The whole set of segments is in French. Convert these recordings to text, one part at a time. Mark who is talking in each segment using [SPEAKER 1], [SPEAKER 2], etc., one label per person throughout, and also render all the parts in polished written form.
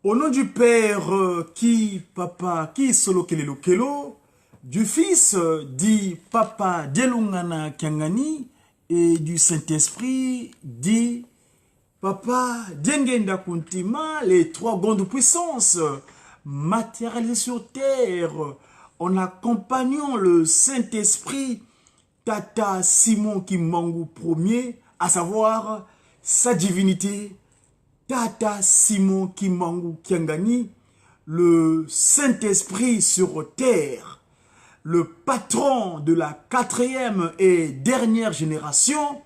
[SPEAKER 1] Au nom du Père, qui papa, qui solo kelelo kelo, du Fils, dit papa Delungana Kiangani, et du Saint-Esprit, dit papa Dengenda Kuntima, les trois grandes puissances matérialisées sur terre, en accompagnant le Saint-Esprit, Tata Simon Kimbangu Ier, à savoir sa divinité, Tata Simon Kimbangu Kiangani, le Saint-Esprit sur terre, le patron de la 4e et dernière génération,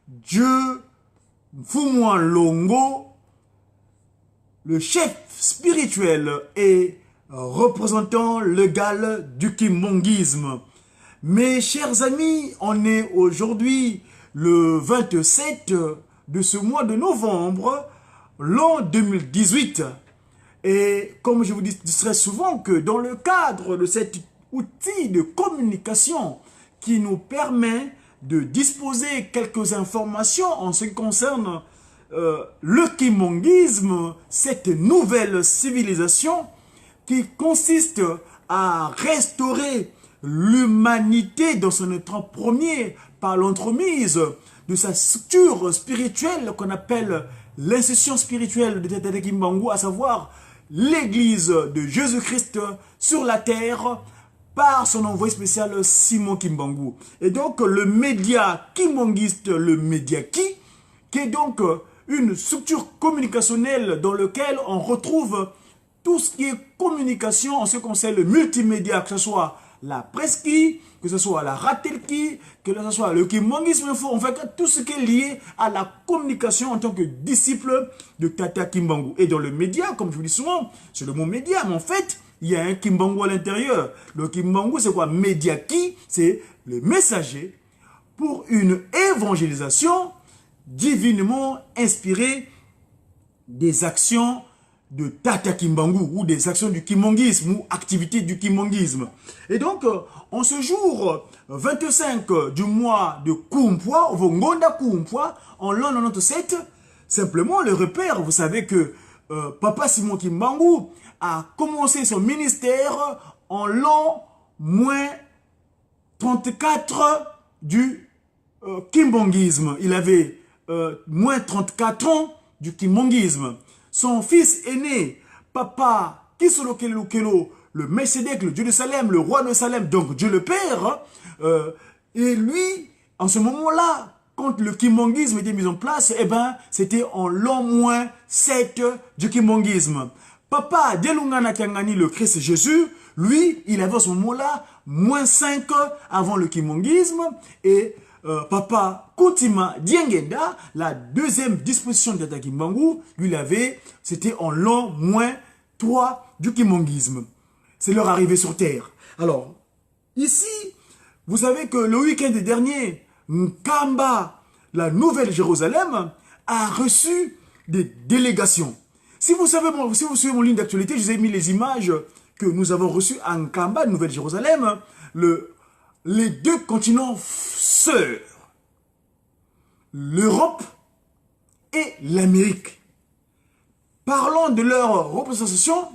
[SPEAKER 1] Dieu Mfumwa Longo, le chef spirituel et représentant légal du kimbongisme. Mes chers amis, on est aujourd'hui le 27 de ce mois de novembre, l'an 2018. Et comme je vous dis très souvent que dans le cadre de cet outil de communication qui nous permet de disposer quelques informations en ce qui concerne le kimbongisme, cette nouvelle civilisation qui consiste à restaurer l'humanité dans son état premier par l'entremise de sa structure spirituelle qu'on appelle l'institution spirituelle de Tata Kimbangu, à savoir l'église de Jésus-Christ sur la terre par son envoyé spécial Simon Kimbangu. Et donc le média kimbangiste, le média qui est donc une structure communicationnelle dans laquelle on retrouve tout ce qui est communication en ce qui concerne le multimédia, que ce soit la presse qui, que ce soit la ratel qui, que ce soit le kimbangisme info, en fait tout ce qui est lié à la communication en tant que disciple de Tata Kimbangu. Et dans le média, comme je vous dis souvent, c'est le mot média, mais en fait, il y a un Kimbangu à l'intérieur. Le Kimbangu, c'est quoi? Média qui, c'est le messager pour une évangélisation divinement inspirée des actions de Tata Kimbangu ou des actions du kimbangisme ou activités du kimbangisme. Et donc, en ce jour 25 du mois de Kumpwa, Vongonda Kumpwa, en l'an 97, simplement le repère, vous savez que Papa Simon Kimbangu a commencé son ministère en l'an moins 34 du kimbangisme. Il avait moins 34 ans du kimbangisme. Son fils aîné, Papa Kisolo Kelo, le Melchizedek, le Dieu de Salem, le roi de Salem, donc Dieu le Père, et lui, en ce moment-là, quand le kimbangisme était mis en place, eh ben, c'était en l'an moins 7 du kimbangisme. Papa Delungana Kiangani, le Christ Jésus, lui, il avait à ce moment-là moins 5 avant le kimbangisme, et Papa Kuntima Diengenda, la deuxième disposition de Tata Kimbangu, lui l'avait, c'était en l'an moins 3 du kimbangisme. C'est leur arrivée sur terre. Alors, ici, vous savez que le week-end dernier, Nkamba, la Nouvelle Jérusalem, a reçu des délégations. Si vous savez, si vous suivez mon ligne d'actualité, je vous ai mis les images que nous avons reçues à Nkamba, Nouvelle Jérusalem, les deux continents sœurs, l'Europe et l'Amérique. Parlons de leur représentation,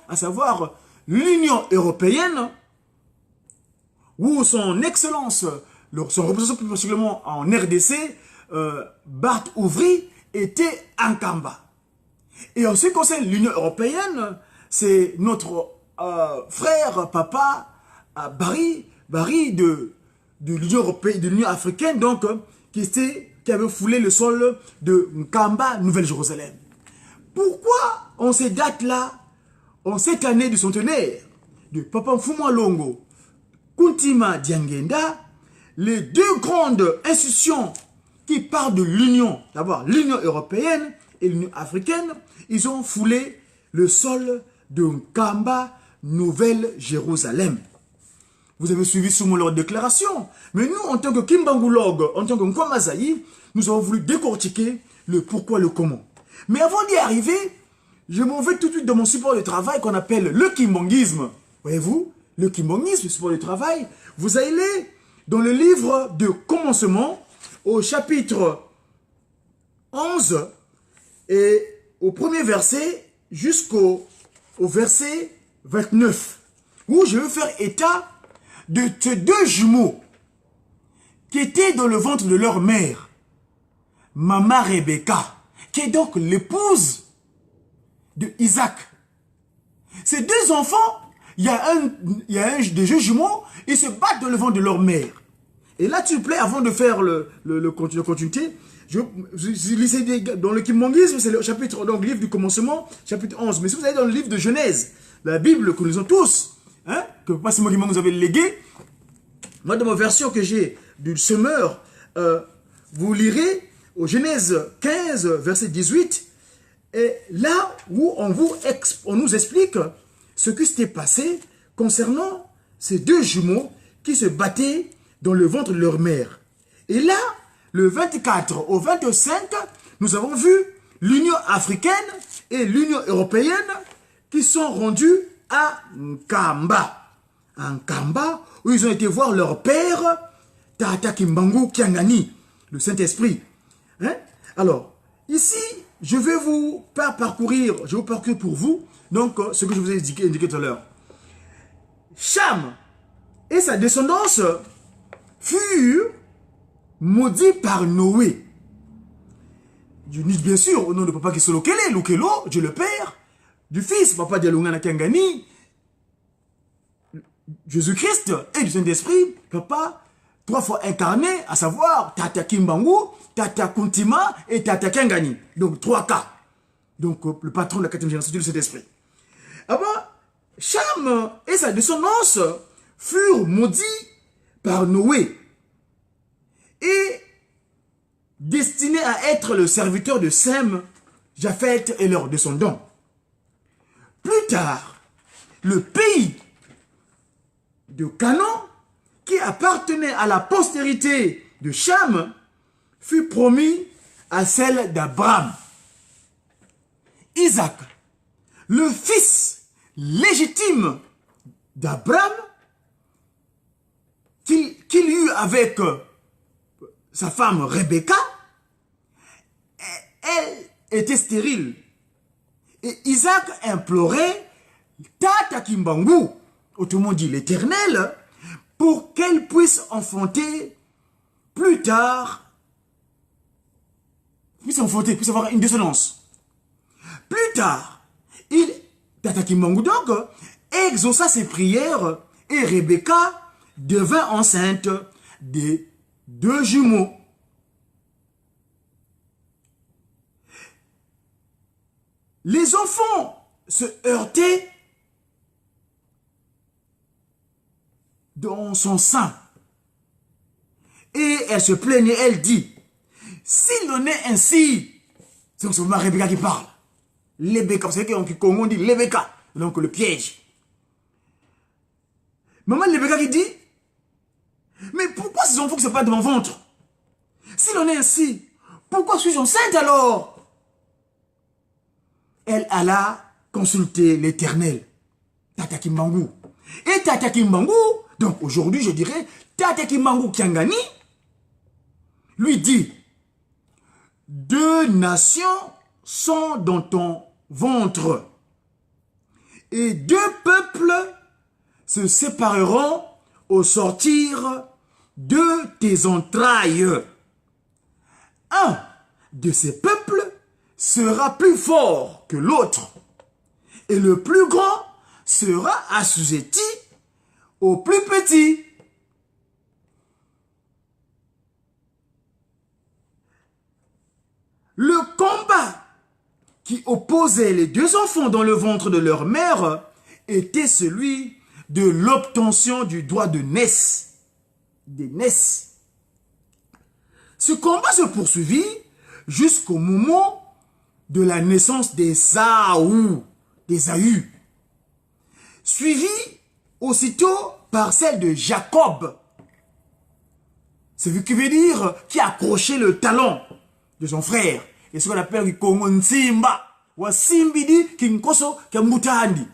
[SPEAKER 1] à savoir l'Union européenne, où son excellence, son représentant plus particulièrement en RDC, Bart Ouvry, était Nkamba. Et en ce qui concerne l'Union européenne, c'est notre frère, papa, Barry de l'Union européenne, de l'Union africaine, donc, qui avait foulé le sol de Nkamba, Nouvelle-Jérusalem. Pourquoi, en ces dates-là, en cette année du centenaire de Papa Mfumwa Longo, Kuntima Diengenda, les deux grandes institutions qui parlent de l'Union, d'abord l'Union européenne et l'Union africaine, ils ont foulé le sol de Nkamba, Nouvelle-Jérusalem. Vous avez suivi souvent leur déclaration. Mais nous, en tant que Kimbangulog, en tant que Nkwamazaï, nous avons voulu décortiquer le pourquoi, le comment. Mais avant d'y arriver, je m'en vais tout de suite dans mon support de travail qu'on appelle le kimbangisme. Voyez-vous, le kimbangisme, le support de travail, vous allez dans le livre de commencement, au chapitre 11, et au premier verset jusqu'au verset 29, où je veux faire état de ces deux jumeaux qui étaient dans le ventre de leur mère, Maman Rebecca, qui est donc l'épouse de Isaac. Ces deux enfants, il y a des deux jumeaux, ils se battent dans le ventre de leur mère. Et là, s'il vous plaît, avant de faire le continuité, je lisais dans le kimongisme, c'est le chapitre, donc livre du commencement, chapitre 11. Mais si vous allez dans le livre de Genèse, la Bible que nous avons tous, hein, que pas c'est moi qui vous avez légué, moi, dans ma version que j'ai du semeur, vous lirez au Genèse 15, verset 18, et là où on nous explique ce qui s'était passé concernant ces deux jumeaux qui se battaient dans le ventre de leur mère. Et là, le 24 au 25, nous avons vu l'Union africaine et l'Union européenne qui sont rendus à Nkamba. À Nkamba, où ils ont été voir leur père, Tata Kimbangu Kiangani, le Saint-Esprit. Hein? Alors, ici, je vais vous parcourir pour vous, donc ce que je vous ai indiqué tout à l'heure. Cham et sa descendance furent maudits par Noé. Bien sûr, au nom de papa qui est Lokelo, Dieu le Père, du Fils, papa de Lungana Kiangani, Jésus-Christ et du Saint-Esprit, papa, trois fois incarné, à savoir Tata Kimbangu, Tata Kuntima et Tata Kiangani. Donc, trois cas. Donc, le patron de la quatrième génération du Saint-Esprit. Alors, Cham et sa descendance furent maudits par Noé et destinés à être le serviteur de Sem, Japheth et leurs descendants. Plus tard, le pays de Canaan, qui appartenait à la postérité de Cham, fut promis à celle d'Abraham. Isaac, le fils légitime d'Abraham, qu'il eut avec sa femme Rebecca, elle était stérile. Et Isaac implorait Tata Kimbangu, autrement dit l'Éternel, pour qu'elle puisse enfanter plus tard, puisse avoir une descendance. Plus tard, Tata Kimbangu donc exauça ses prières et Rebecca devint enceinte des deux jumeaux. Les enfants se heurtaient dans son sein. Et elle se plaignait, elle dit, s'il en est ainsi, c'est ma Rebecca qui parle. Lebeka, c'est qu'en Congo on dit Lebeka, donc le piège. Maman Lebeka qui dit, mais pourquoi ces enfants ne sont pas de mon ventre? S'il en est ainsi, pourquoi suis-je enceinte alors? Elle alla consulter l'Éternel, Tata Kimbangu. Et Tata Kimbangu, donc aujourd'hui je dirais, Tata Kimbangu Kiangani, lui dit, deux nations sont dans ton ventre, et deux peuples se sépareront au sortir de tes entrailles. Un de ces peuples sera plus fort que l'autre, et le plus grand sera assujetti au plus petit. Le combat qui opposait les deux enfants dans le ventre de leur mère était celui de l'obtention du droit de naissance. Ce combat se poursuivit jusqu'au moment de la naissance d'Ésaü, suivi aussitôt par celle de Jacob. C'est ce qui veut dire qui a accroché le talon de son frère. Et ce qu'on appelle Kongo Nsimba. Wa Simbidi Kinkoso Kambutandi.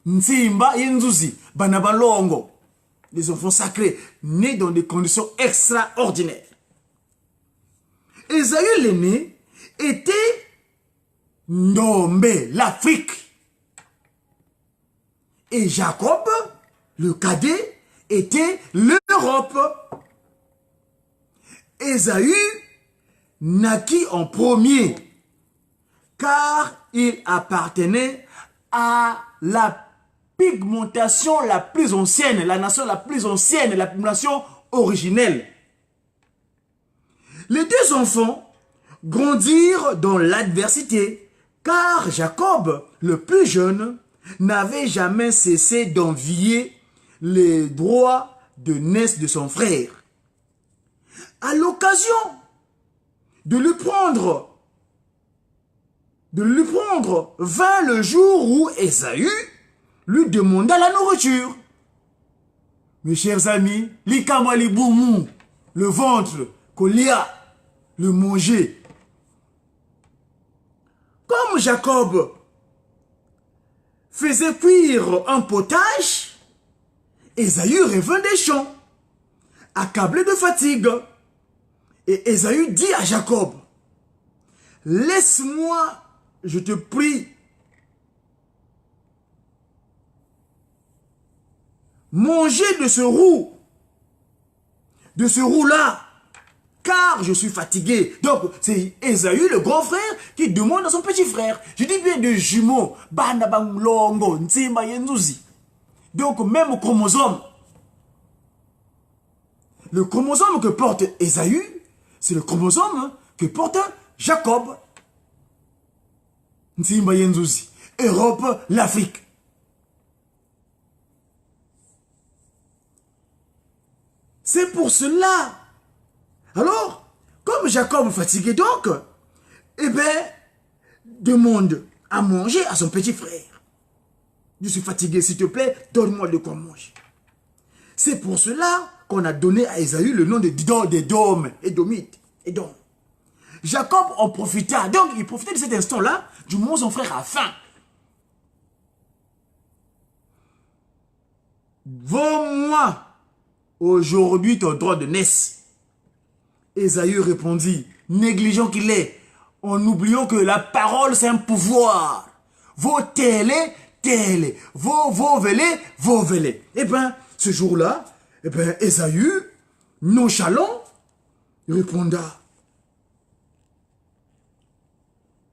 [SPEAKER 1] Nsimba Yenzuzi, Banabalongo. Les enfants sacrés, nés dans des conditions extraordinaires. Ésaü l'aîné était Ndombe, l'Afrique. Et Jacob, le cadet, était l'Europe. Ésaü naquit en premier, car il appartenait à la pigmentation la plus ancienne, la nation la plus ancienne, la nation originelle. Les deux enfants grandirent dans l'adversité, car Jacob, le plus jeune, n'avait jamais cessé d'envier les droits de naissance de son frère. À l'occasion de lui prendre, vint le jour où Ésaü lui demanda la nourriture. Mes chers amis, l'ikamali boumou, le ventre, kolia, le manger. Comme Jacob faisait cuire un potage, Ésaü revint des champs, accablé de fatigue. Et Ésaü dit à Jacob, laisse-moi, je te prie, manger de ce roux-là, car je suis fatigué. Donc, c'est Ésaü, le grand frère, qui demande à son petit frère. Je dis bien de jumeaux. Donc, même au chromosome. Le chromosome que porte Ésaü, c'est le chromosome que porte Jacob. Europe, l'Afrique. C'est pour cela. Alors, comme Jacob fatigué donc, eh bien, demande à manger à son petit frère. Je suis fatigué, s'il te plaît, donne-moi de quoi manger. C'est pour cela qu'on a donné à Ésaü le nom d'Édom, Édomite, Édom. Jacob en profita, donc il profitait de cet instant-là, du moment où son frère a faim. Vends-moi aujourd'hui ton droit de naissance. Ésaü répondit, négligent qu'il est, en oubliant que la parole c'est un pouvoir. Vos télé, vos velés. Eh bien, ce jour-là, eh bien, Ésaü, nonchalant, répondit,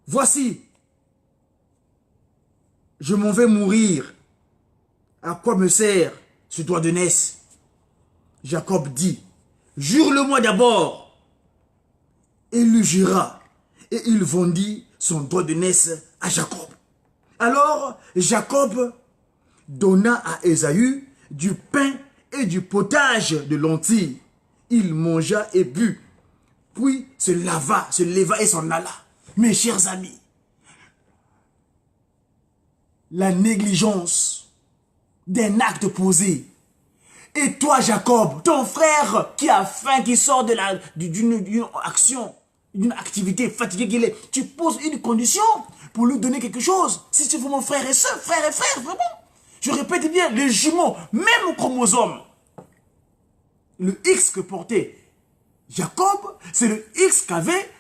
[SPEAKER 1] voici, je m'en vais mourir. À quoi me sert ce droit de naissance? Jacob dit, jure-le-moi d'abord. Il lui jura, et il vendit son droit de naissance à Jacob. Alors, Jacob donna à Ésaü du pain et du potage de lentilles. Il mangea et but, puis se leva et s'en alla. Mes chers amis, la négligence d'un acte posé. Et toi, Jacob, ton frère qui a faim, qui sort d'une action, d'une activité fatiguée qu'il est, tu poses une condition pour lui donner quelque chose. Si tu veux mon frère et soeur, vraiment. Je répète bien, les jumeaux, même au chromosome, le X que portait Jacob, c'est le X qu'avait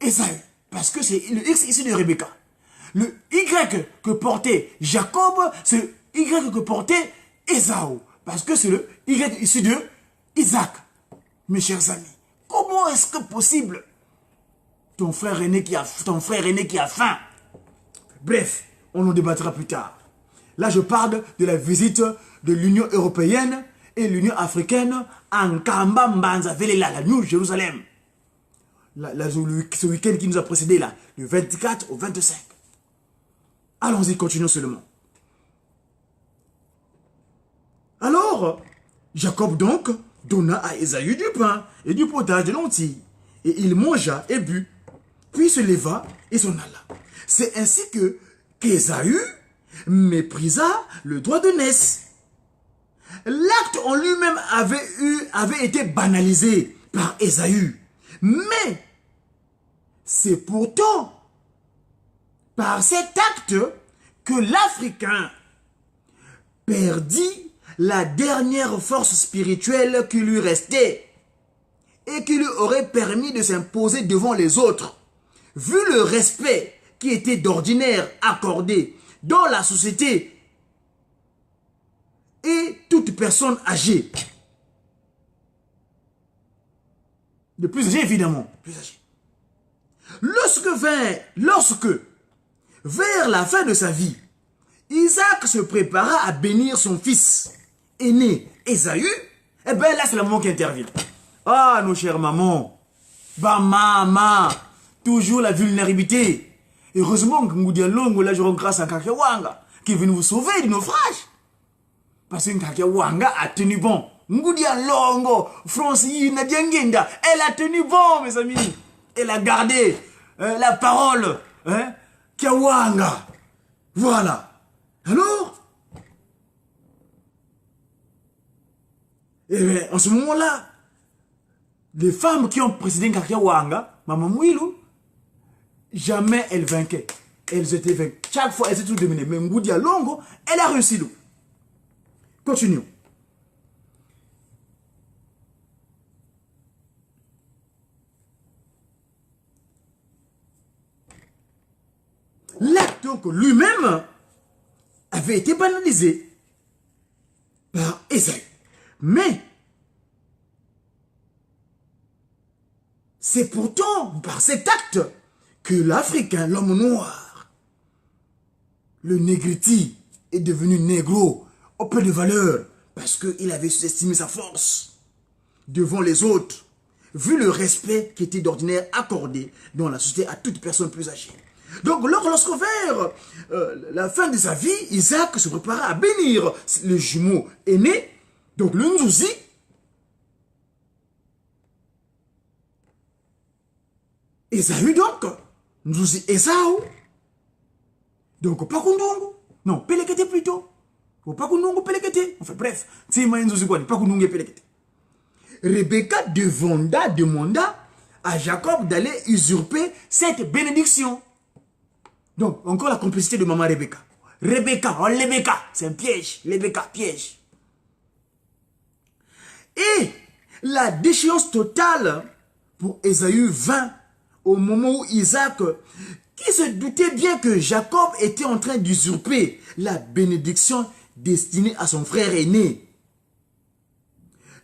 [SPEAKER 1] Ésaü. Parce que c'est le X issu de Rebecca. Le Y que portait Jacob, c'est le Y que portait Ésaü. Parce que c'est le Y issu de Isaac. Mes chers amis, comment est-ce que possible ton frère aîné qui a faim? Bref, on en débattra plus tard. Là, je parle de la visite de l'Union européenne et l'Union africaine en Kamba Mbanza Velela, la New Jérusalem. Ce week-end qui nous a précédé là, du 24 au 25. Allons-y, continuons seulement. Alors, Jacob donc donna à Ésaü du pain et du potage de lentilles. Et il mangea et but, puis se leva et s'en alla. C'est ainsi qu'Ésaü méprisa le droit de naissance. L'acte en lui-même avait été banalisé par Ésaü. Mais c'est pourtant par cet acte que l'Africain perdit la dernière force spirituelle qui lui restait et qui lui aurait permis de s'imposer devant les autres, vu le respect qui était d'ordinaire accordé dans la société et toute personne âgée. De plus âgé, évidemment. Plus âgé. Lorsque, vers la fin de sa vie, Isaac se prépara à bénir son fils aîné, Ésaü, eh bien là, c'est la maman qui intervient. Ah, nos chères mamans. Bah, maman. Toujours la vulnérabilité. Heureusement que nous disons, là, je rends grâce à Kakewanga, qui est venu vous sauver du naufrage. Parce que Kakewanga a tenu bon. Ngoudia Longo, Francine, Nadiangenda, elle a tenu bon, mes amis. Elle a gardé la parole. Hein? Kawanga. Voilà. Alors? Et bien, en ce moment-là, les femmes qui ont précédé Kawanga, Maman Mouilou, jamais elles vainquaient. Elles étaient vaincues. Chaque fois, elles étaient toutes dominées. Mais Ngoudia Longo, elle a réussi. Continuons. L'acte donc lui-même avait été banalisé par Ésaü. Mais c'est pourtant par cet acte que l'Africain, l'homme noir, le négriti, est devenu négro, au peu de valeur, parce qu'il avait sous-estimé sa force devant les autres, vu le respect qui était d'ordinaire accordé dans la société à toute personne plus âgée. Donc, lorsque vers la fin de sa vie, Isaac se prépara à bénir le jumeau aîné, donc le Nzouzi. Ésaü donc, Nzouzi Esaü. Donc, pas Kundungu. Non, Pelekete plutôt. Ou pas Kundungu Pelekete. Enfin, bref, c'est ma Nzouzi quoi, pas Kundungu Pelekete. Rebecca demanda à Jacob d'aller usurper cette bénédiction. Donc, encore la complicité de maman Rebecca. Rebecca, c'est un piège. Rebecca, piège. Et la déchéance totale pour Ésaü vint au moment où Isaac, qui se doutait bien que Jacob était en train d'usurper la bénédiction destinée à son frère aîné,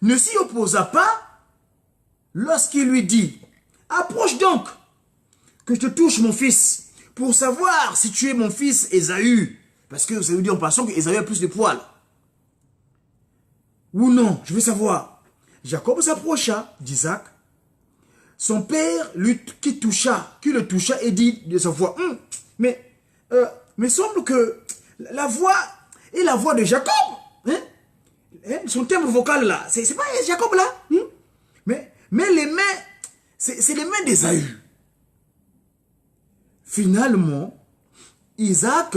[SPEAKER 1] ne s'y opposa pas lorsqu'il lui dit « Approche donc, que je te touche mon fils ». Pour savoir si tu es mon fils Ésaü, parce que ça veut dire en passant que Ésaü a plus de poils. Ou non, je veux savoir. Jacob s'approcha d'Isaac. Son père qui le toucha et dit de sa voix, mais semble que la voix est la voix de Jacob. Son timbre vocal là, c'est pas Jacob là. Mais les mains, c'est les mains d'Ésaü. Finalement, Isaac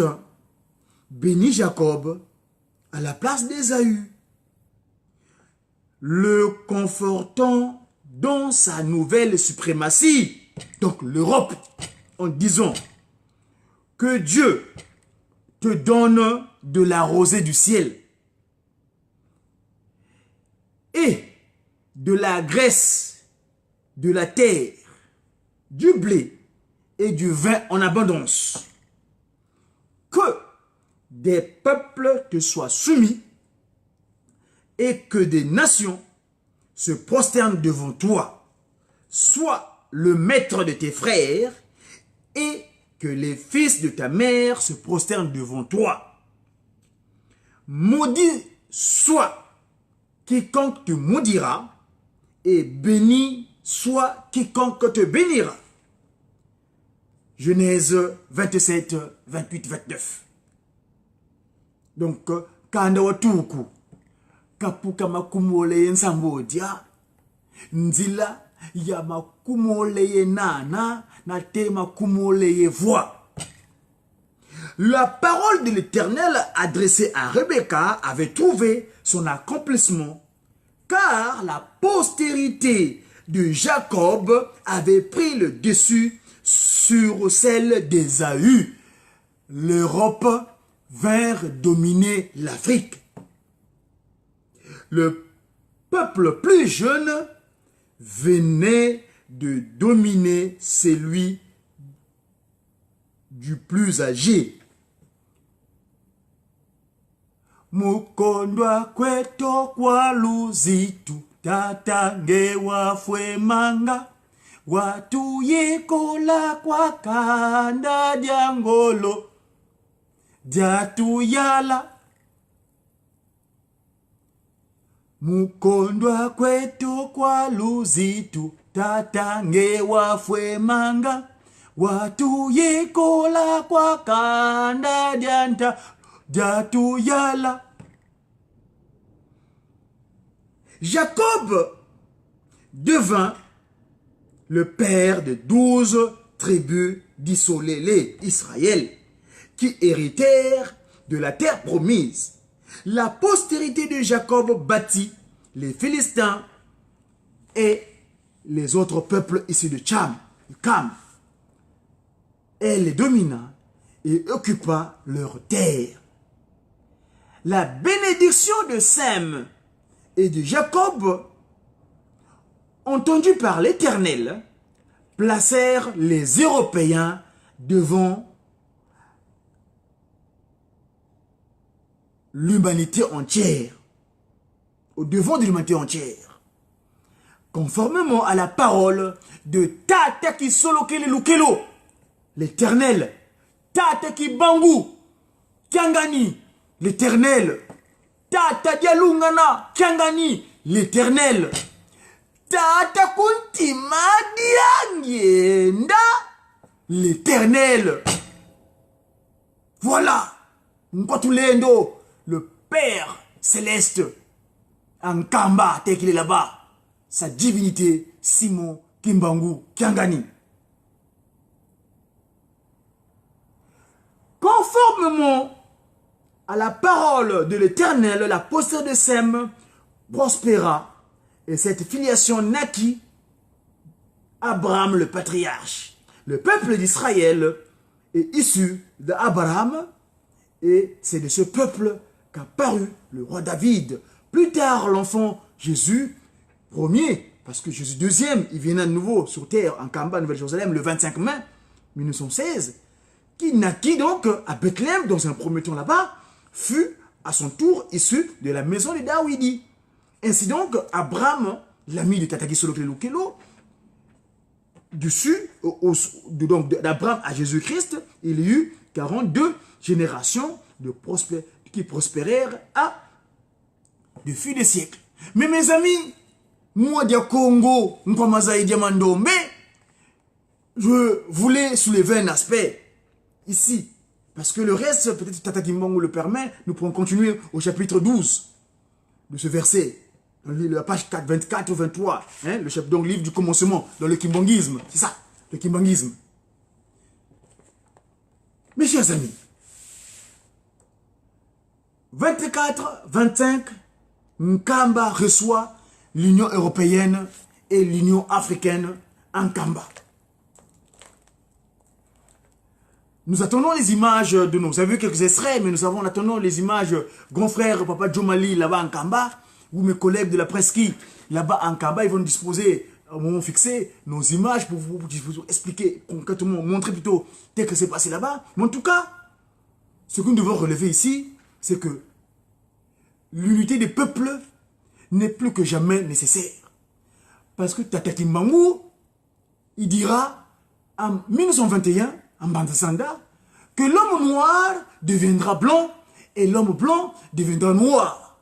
[SPEAKER 1] bénit Jacob à la place d'Ésaü, le confortant dans sa nouvelle suprématie, donc l'Europe, en disant que Dieu te donne de la rosée du ciel et de la graisse de la terre, du blé et du vin en abondance. Que des peuples te soient soumis et que des nations se prosternent devant toi. Sois le maître de tes frères et que les fils de ta mère se prosternent devant toi. Maudit soit quiconque te maudira et béni soit quiconque te bénira. Genèse 27, 28, 29. Donc, kanda watuku, kapuka makumole nsambodia, nzila ya makumole nana, na te makumole voix. La parole de l'Éternel adressée à Rebecca avait trouvé son accomplissement, car la postérité de Jacob avait pris le dessus sur celle d'Ésaü. L'Europe vint dominer l'Afrique. Le peuple plus jeune venait de dominer celui du plus âgé. Mukondwa kweto kwa luzitu tata ngewa fwe manga watu yikola kwa kanda diangolo diatu yala. Mukondwa kweto kwa luzitu tata ngewa fwe manga watu yikola kwa kanda diatu yala. Jacob devint le père de 12 tribus d'isolés Israël qui héritèrent de la terre promise. La postérité de Jacob bâtit les Philistins et les autres peuples issus de Cam. Elle les domina et occupa leurs terres. La bénédiction de Sem et de Jacob, entendus par l'Éternel, placèrent les Européens devant l'humanité entière, au devant de l'humanité entière, conformément à la parole de Tata ki solokele lukelo, l'Éternel, Tata ki bangu, Kiangani, l'Éternel, Tata dialungana, Kiangani, l'Éternel, Tata kuntima diangienda, l'Éternel. Voilà, Nkwatulendo, le Père céleste, en Kamba, tel qu'il est là-bas, sa divinité, Simon Kimbangu Kiangani. Conformément à la parole de l'Éternel, la postérité de Sem prospéra et cette filiation naquit Abraham le patriarche. Le peuple d'Israël est issu d'Abraham et c'est de ce peuple qu'apparut le roi David. Plus tard, l'enfant Jésus, premier, parce que Jésus deuxième, il vient à nouveau sur terre en Kamba, Nouvelle-Jérusalem, le 25 mai 1916, qui naquit donc à Bethléem, dans un premier temps là-bas, fut à son tour issu de la maison de Dawidi. Ainsi donc, Abraham, l'ami de Tataki Solokele Lukelo, d'Abraham à Jésus-Christ, il y eut 42 générations qui prospérèrent de fil des siècles. Mais mes amis, moi, dia Congo, mais je voulais soulever un aspect ici. Parce que le reste, peut-être Tata Kimbangu le permet, nous pourrons continuer au chapitre 12 de ce verset. Dans la page 4, 24 ou 23. Hein, le chapitre, donc, livre du commencement, dans le kimbanguisme. C'est ça, le kimbanguisme. Mes chers amis, 24, 25, Nkamba reçoit l'Union européenne et l'Union africaine en Kamba. Nous attendons les images de nous. Vous avez vu quelques extraits, mais nous attendons les images. Grand frère, papa Jomali, là-bas en Kamba, ou mes collègues de la presqu'île, là-bas en Kamba, ils vont nous disposer, au moment fixé, nos images pour vous expliquer concrètement, montrer plutôt tel que c'est passé là-bas. Mais en tout cas, ce que nous devons relever ici, c'est que l'unité des peuples n'est plus que jamais nécessaire. Parce que Tata Kimbangu, il dira en 1921, en Bantasanda, que l'homme noir deviendra blanc et l'homme blanc deviendra noir.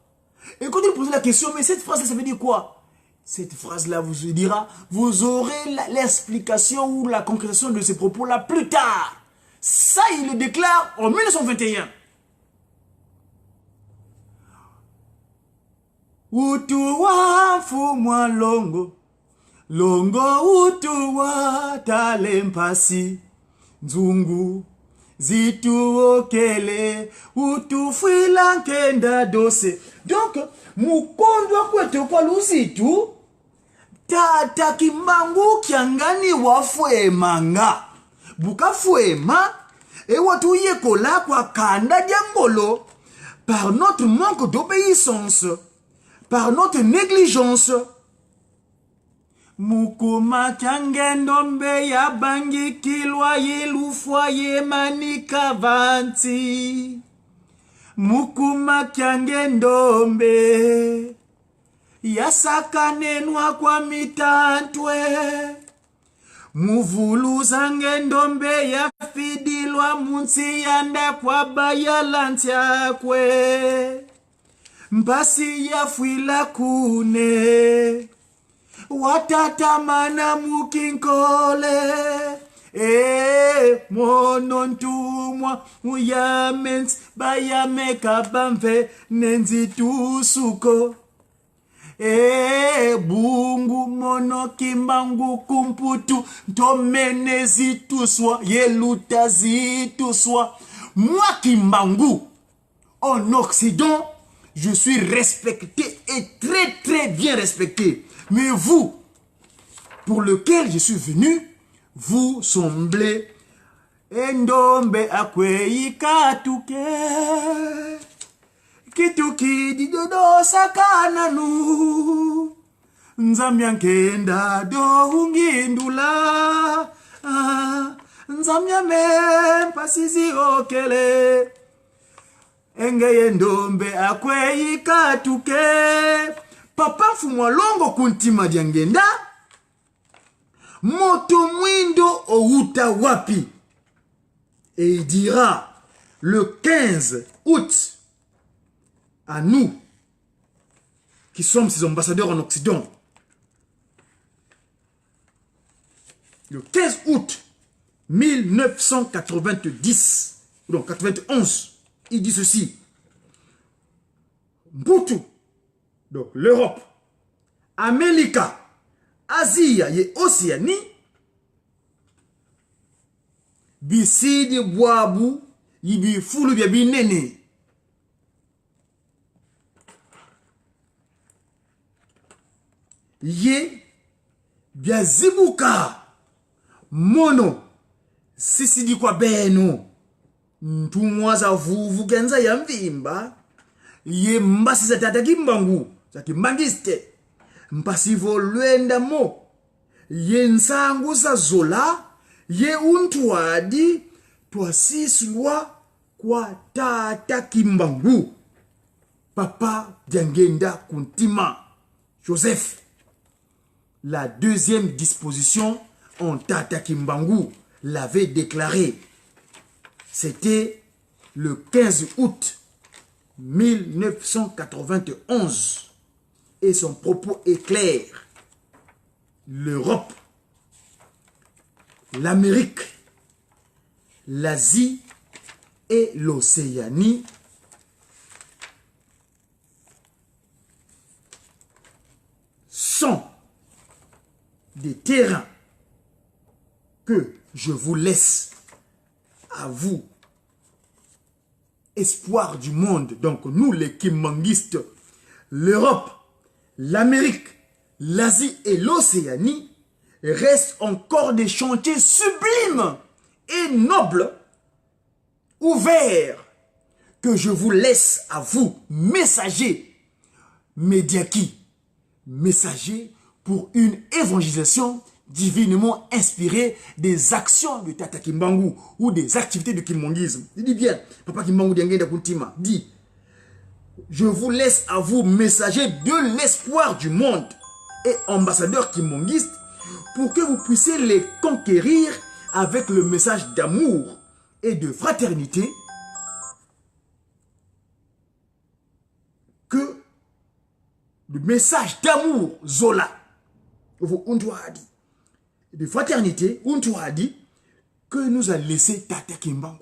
[SPEAKER 1] Et quand il pose la question, mais cette phrase-là, ça veut dire quoi? Cette phrase-là vous dira, vous aurez l'explication ou la concrétisation de ces propos-là plus tard. Ça, il le déclare en 1921. Utuwa fumwa longo, longo utuwa talempasi, nzungu zituokele, utufila nkenda dose. Donc, mukondwa kwetu kwa luzitu, Tata Kimbangu Kiangani wafwemanga. Buka fwema, et watu yekola kwa kanda diangolo, par notre manque d'obéissance, par notre négligence, Mukuma Kyangendombe ya bangi kilwa yelufwa ye manika vanti. Mukuma Kyangendombe ya sakanenwa kwa mitantwe. Muvulu zange ndombe ya fidilwa munsi yanda kwa bayalantia kwe. Mbasi ya fuila kune. Watatamana mukinkole. Monontumwa uyamens bayameka bamve nenzi tusuko. Bungu mono kimbangu kumputu ntomene zituswa yeluta zituswa. Moi kimbangu en Occident, je suis respecté et très bien respecté. Mais vous, pour lequel je suis venu, vous semblez endombe akwei katuke. Kituki di dodo sakananu. Nzamyankenda do ungindula. Nzamyame pasizi okele. Engeye ndombe akwei katuke. Papa fumwa longo kuntima diangenda. Moto mwindo outa wapi. Et il dira le 15 août. À nous, qui sommes ses ambassadeurs en Occident, le 15 août 1990, donc 91, il dit ceci. Mbutu, donc l'Europe, Amérique, Asie et Océanie, Bisidi Boabu, Yibi Fulu Biabi Nene. Ye biazibuka mono sisi di kwa beno ntumwaza vuvu kenza ya mvimba ye mbasi za tata kimbangu za kimbangiste mpasi volwenda mo ye nsangu za zola ye untuadi twasisulwa kwa tata kimbangu papa diangenda kuntima Joseph. La deuxième disposition en Tata Kimbangu l'avait déclaré. C'était le 15 août 1991. Et son propos est clair. L'Europe, l'Amérique, l'Asie et l'Océanie sont des terrains que je vous laisse à vous, espoir du monde. Donc nous les kimbanguistes, l'Europe, l'Amérique, l'Asie et l'Océanie restent encore des chantiers sublimes et nobles, ouverts, que je vous laisse à vous, messagers, médiaki, messagers pour une évangélisation divinement inspirée des actions de Tata Kimbangu ou des activités de kimbanguisme. Il dit bien, Papa Kimbangu Diangenda Kuntima dit, je vous laisse à vous, messagers de l'espoir du monde et ambassadeurs kimbanguistes, pour que vous puissiez les conquérir avec le message d'amour et de fraternité que le message d'amour Zola de fraternité que nous a laissé Tata Kimbangu.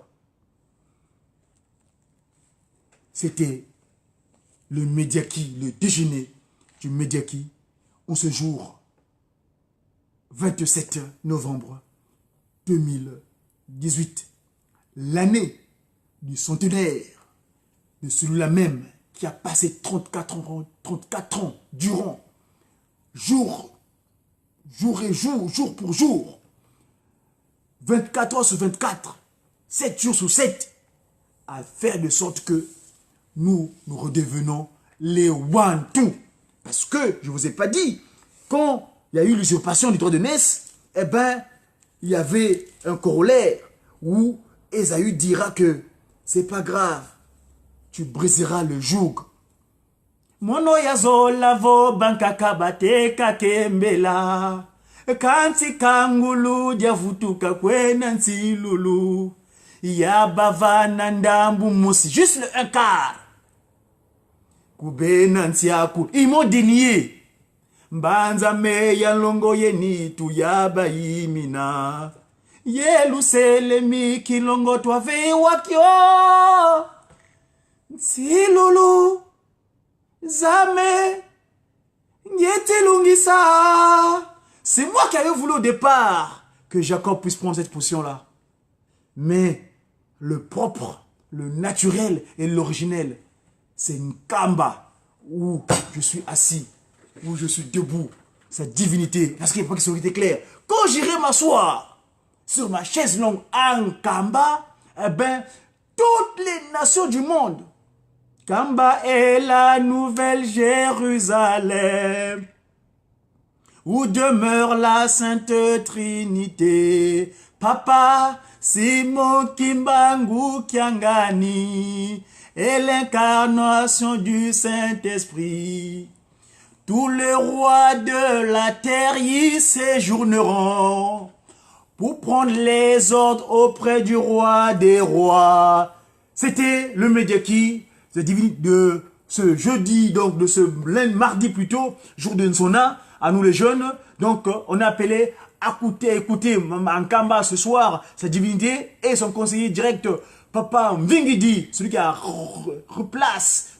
[SPEAKER 1] C'était le Médiaki, le déjeuner du Médiaki en ce jour 27 novembre 2018, l'année du centenaire de celui-là même qui a passé 34 ans durant, jour pour jour, 24 heures sur 24, 7 jours sur 7, à faire de sorte que nous redevenons les Wantu. Parce que, je ne vous ai pas dit, quand il y a eu l'usurpation du droit de naissance, eh ben, il y avait un corollaire où Ésaü dira que c'est pas grave, tu briseras le joug. Mono yazo lavo bankaka bateka kembela. Kanti kangulu diavutuka kwena ntilulu. Yabava nandambu musi. Juste le un quart. Kube nantiaku. Ils m'ont dénié. Mbanza me ya longo yeni tu yaba imina. Yelu selemi kilongo tuave wakyo. Ntilulu. Zame, c'est moi qui avais voulu au départ que Jacob puisse prendre cette position-là. Mais le propre, le naturel et l'originel, c'est une kamba où je suis assis, où je suis debout, cette divinité. Parce qu'il n'y a pas question qui était claire. Quand j'irai m'asseoir sur ma chaise longue en kamba, eh ben, toutes les nations du monde, Kamba est la nouvelle Jérusalem, où demeure la Sainte Trinité. Papa, Simon Kimbangu Kiangani, et l'incarnation du Saint-Esprit. Tous les rois de la terre y séjourneront, pour prendre les ordres auprès du roi des rois. C'était le Médiaki de ce jeudi, donc de ce mardi plutôt, jour de Nsona, à nous les jeunes. Donc on a appelé à écouter Mankamba ce soir, sa divinité, et son conseiller direct, Papa Mvingidi, celui qui a replace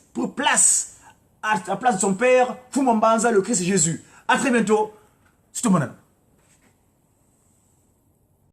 [SPEAKER 1] à la place de son père, Fumambanza, le Christ Jésus. À très bientôt. C'est tout mon ami.